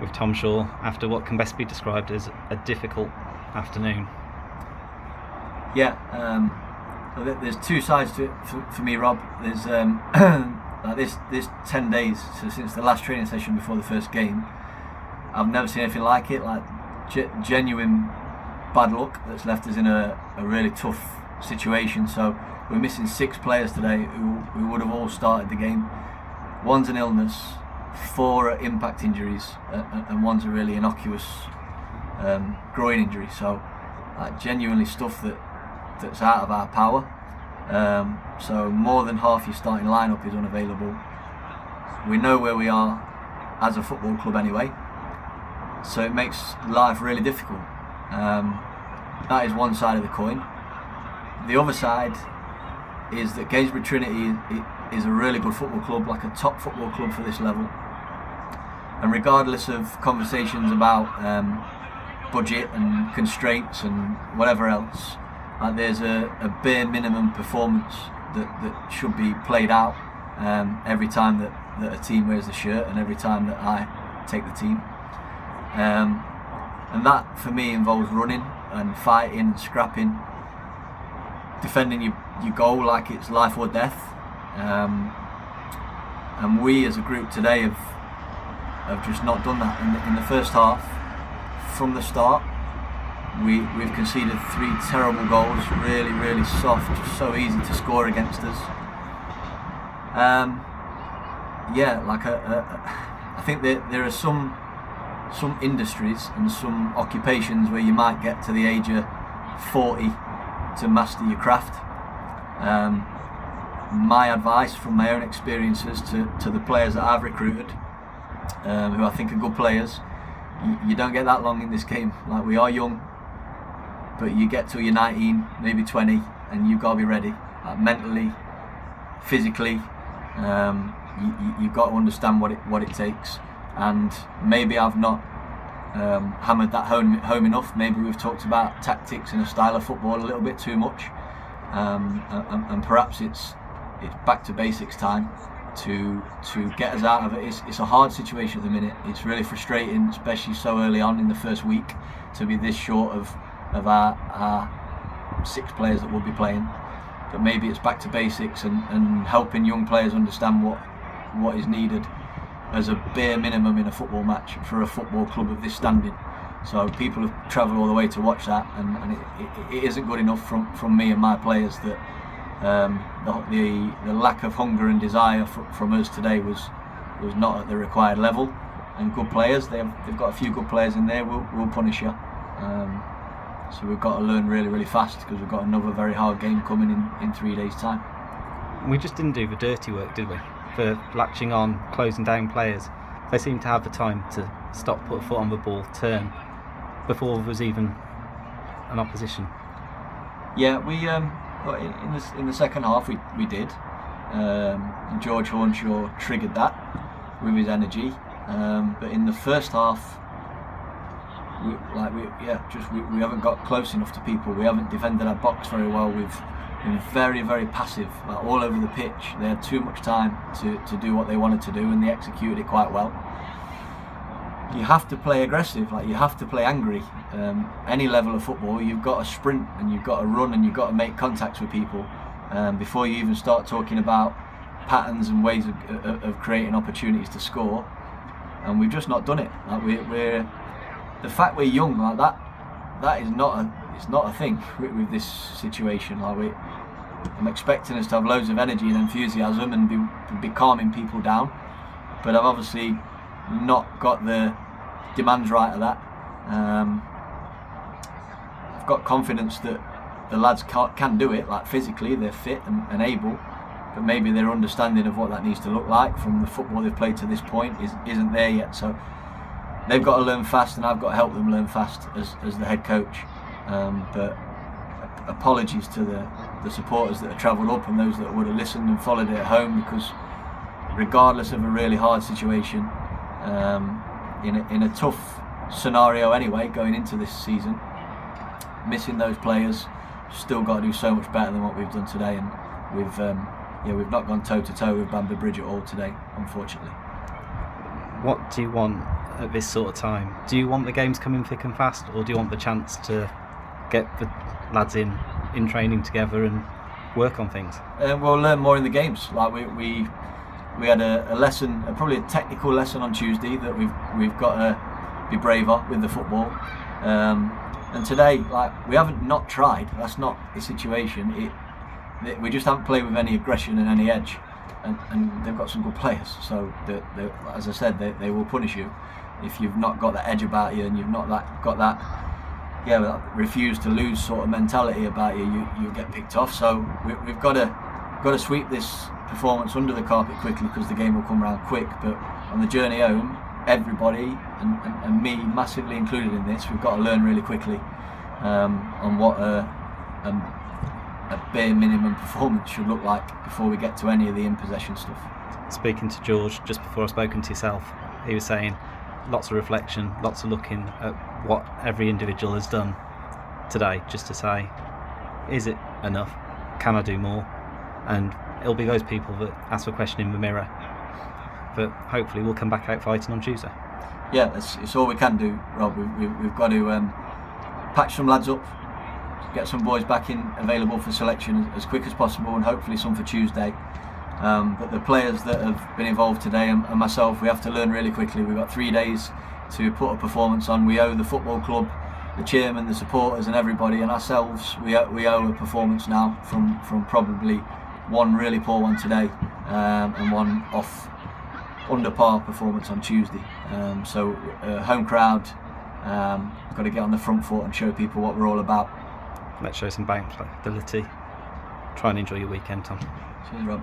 with Tom Shaw after what can best be described as a difficult afternoon. Yeah, there's two sides to it for me, Rob. There's like this 10 days, so since the last training session before the first game, I've never seen anything like it. Like genuine bad luck that's left us in a really tough situation. So we're missing 6 players today who would have all started the game. One's an illness, 4 are impact injuries, and one's a really innocuous groin injury. So genuinely stuff that's out of our power. So more than half your starting lineup is unavailable. We know where we are as a football club anyway, so it makes life really difficult. That is one side of the coin. The other side is that Gainsborough Trinity is a really good football club, like a top football club for this level. And regardless of conversations about budget and constraints and whatever else, there's a bare minimum performance that should be played out every time that a team wears the shirt and every time that I take the team. And that for me involves running and fighting and scrapping, defending your goal like it's life or death. And we as a group today have just not done that. In the first half, from the start, we've conceded 3 terrible goals, really, really soft, just so easy to score against us. I think that there are some industries and some occupations where you might get to the age of 40 to master your craft. My advice from my own experiences to the players that I've recruited, who I think are good players, you don't get that long in this game. Like, we are young, but you get till you're 19, maybe 20, and you've got to be ready, like mentally, physically. You've got to understand what it takes. And maybe I've not hammered that home enough. Maybe we've talked about tactics and a style of football a little bit too much, and perhaps it's back to basics time to get us out of it. It's a hard situation at the minute. It's really frustrating, especially so early on in the first week, to be this short of our 6 players that will be playing. But maybe it's back to basics and helping young players understand what is needed as a bare minimum in a football match for a football club of this standing. So people have travelled all the way to watch that, and it isn't good enough from me and my players that the lack of hunger and desire from us today was not at the required level. And good players, they've got a few good players in there, will punish you. So we've got to learn really, really fast, because we've got another very hard game coming in 3 days' time. We just didn't do the dirty work, did we? For latching on, closing down players. They seemed to have the time to stop, put a foot on the ball, turn, before there was even an opposition. Yeah, we in the second half we did. And George Hornshaw triggered that with his energy. But in the first half, we haven't got close enough to people. We haven't defended our box very well. We've been very, very passive, like all over the pitch. They had too much time to do what they wanted to do, and they executed it quite well. You have to play aggressive, like you have to play angry. Any level of football, you've got to sprint and you've got to run and you've got to make contacts with people before you even start talking about patterns and ways of creating opportunities to score. And we've just not done it. Like we're the fact we're young like that is not a thing with this situation. Like I'm expecting us to have loads of energy and enthusiasm and be calming people down, but I've obviously not got the demands right of that. I've got confidence that the lads can do it, like physically they're fit and able, but maybe their understanding of what that needs to look like from the football they've played to this point isn't there yet. So they've got to learn fast, and I've got to help them learn fast as the head coach. But apologies to the supporters that have travelled up and those that would have listened and followed it at home, because regardless of a really hard situation, in a tough scenario anyway going into this season, missing those players, still got to do so much better than what we've done today. And we've not gone toe to toe with Bamber Bridge at all today, unfortunately. What do you want at this sort of time? Do you want the games coming thick and fast, or do you want the chance to get the lads in training together and work on things? We'll learn more in the games. Like we had a lesson, probably a technical lesson on Tuesday that we've got to be braver with the football. And today, like, we haven't not tried. That's not the situation. We just haven't played with any aggression and any edge. And they've got some good players. So, as I said, they will punish you if you've not got that edge about you and you've not got that refuse to lose sort of mentality about you. You get picked off. So we've got to sweep this performance under the carpet quickly, because the game will come around quick. But on the journey home, everybody and me massively included in this, we've got to learn really quickly on what a bare minimum performance should look like before we get to any of the in possession stuff. Speaking to George just before I've spoken to yourself, he was saying lots of reflection, lots of looking at what every individual has done today, just to say, is it enough? Can I do more? And it'll be those people that ask the question in the mirror, but hopefully we'll come back out fighting on Tuesday. Yeah, it's all we can do, Rob. We've got to patch some lads up, get some boys back in available for selection as quick as possible, and hopefully some for Tuesday. But the players that have been involved today and myself, we have to learn really quickly. We've got 3 days to put a performance on. We owe the football club, the chairman, the supporters and everybody and ourselves, we owe a performance now from probably one really poor one today and one off under par performance on Tuesday. So home crowd, got to get on the front foot and show people what we're all about. Let's show some bank ability. Try and enjoy your weekend, Tom. Cheers, Rob.